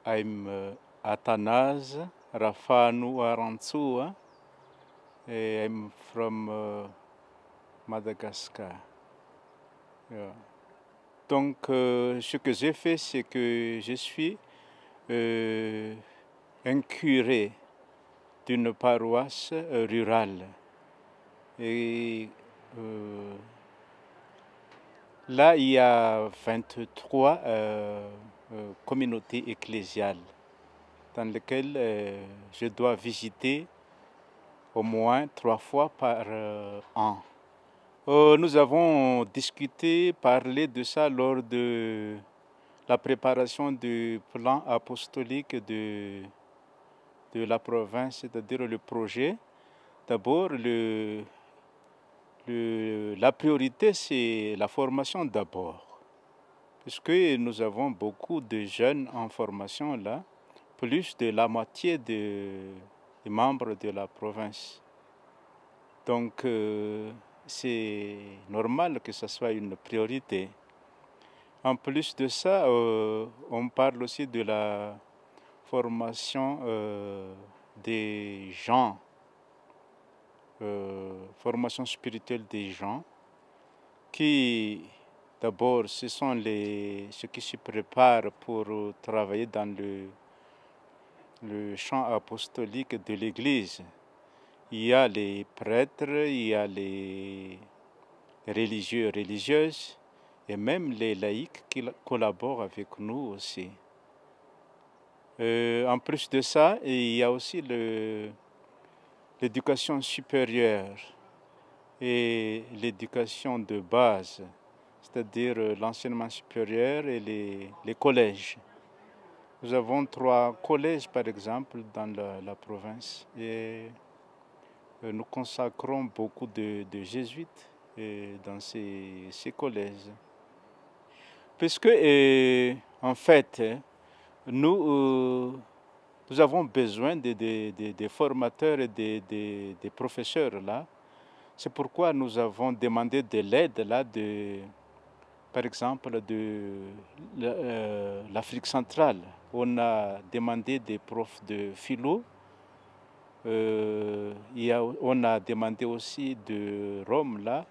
I'm Athanase Rafanu Arantsua. I'm from Madagascar. Yeah. Donc, ce que j'ai fait, c'est que je suis un curé d'une paroisse rurale. Et là, il y a 23 communautés ecclésiales dans lesquelles je dois visiter au moins 3 fois par an. Nous avons discuté, parlé de ça lors de la préparation du plan apostolique de la province, c'est-à-dire le projet. D'abord, la priorité, c'est la formation d'abord, puisque nous avons beaucoup de jeunes en formation là, plus de la moitié des membres de la province. Donc, c'est normal que ce soit une priorité. En plus de ça, on parle aussi de la formation des gens, formation spirituelle des gens, qui d'abord ce sont ceux qui se préparent pour travailler dans le champ apostolique de l'Église. Il y a les prêtres, il y a les religieux et religieuses, et même les laïcs qui collaborent avec nous aussi. En plus de ça, il y a aussi l'éducation supérieure et l'éducation de base, c'est-à-dire l'enseignement supérieur et les collèges. Nous avons 3 collèges, par exemple, dans la province, et nous consacrons beaucoup de jésuites dans ces collèges. Puisque, en fait, nous avons besoin des formateurs et des professeurs là. C'est pourquoi nous avons demandé de l'aide là, par exemple, de l'Afrique centrale. On a demandé des profs de philo. On a demandé aussi de Rome là,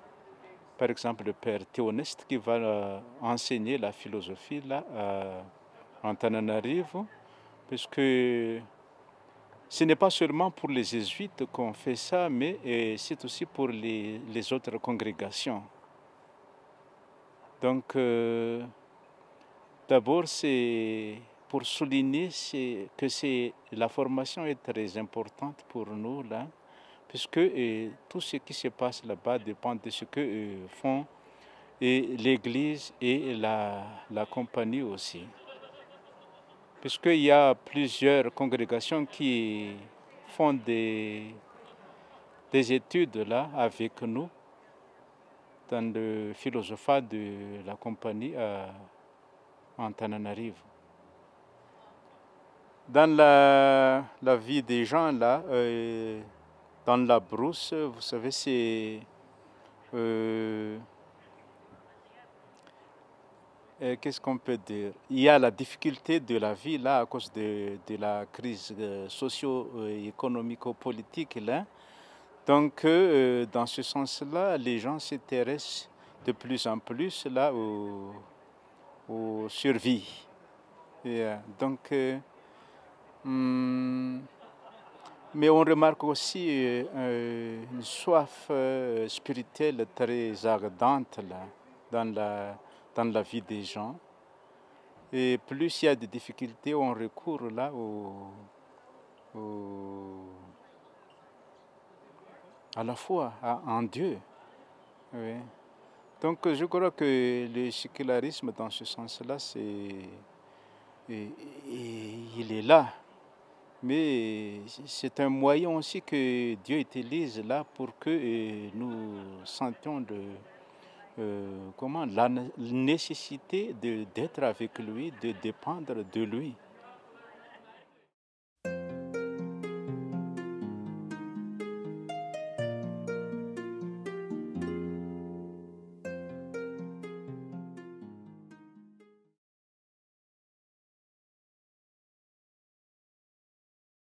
par exemple le père Théoneste qui va enseigner la philosophie là à Antananarivo, puisque ce n'est pas seulement pour les jésuites qu'on fait ça, mais c'est aussi pour les autres congrégations. Donc, d'abord, c'est pour souligner que la formation est très importante pour nous, là, puisque tout ce qui se passe là-bas dépend de ce que font l'Église et la compagnie aussi. Puisqu'il y a plusieurs congrégations qui font des études là avec nous dans le philosophat de la compagnie à Antananarivo. Dans la vie des gens là, dans la brousse, vous savez, c'est qu'est-ce qu'on peut dire? Il y a la difficulté de la vie là à cause de la crise socio-économico-politique là. Donc, dans ce sens-là, les gens s'intéressent de plus en plus là aux survies. Donc, mais on remarque aussi une soif spirituelle très ardente là, dans la vie des gens. Et plus il y a des difficultés, on recourt là à la foi en Dieu. Oui. Donc je crois que le sécularisme dans ce sens-là, il est là. Mais c'est un moyen aussi que Dieu utilise là pour que nous sentions la nécessité d'être avec lui, de dépendre de lui.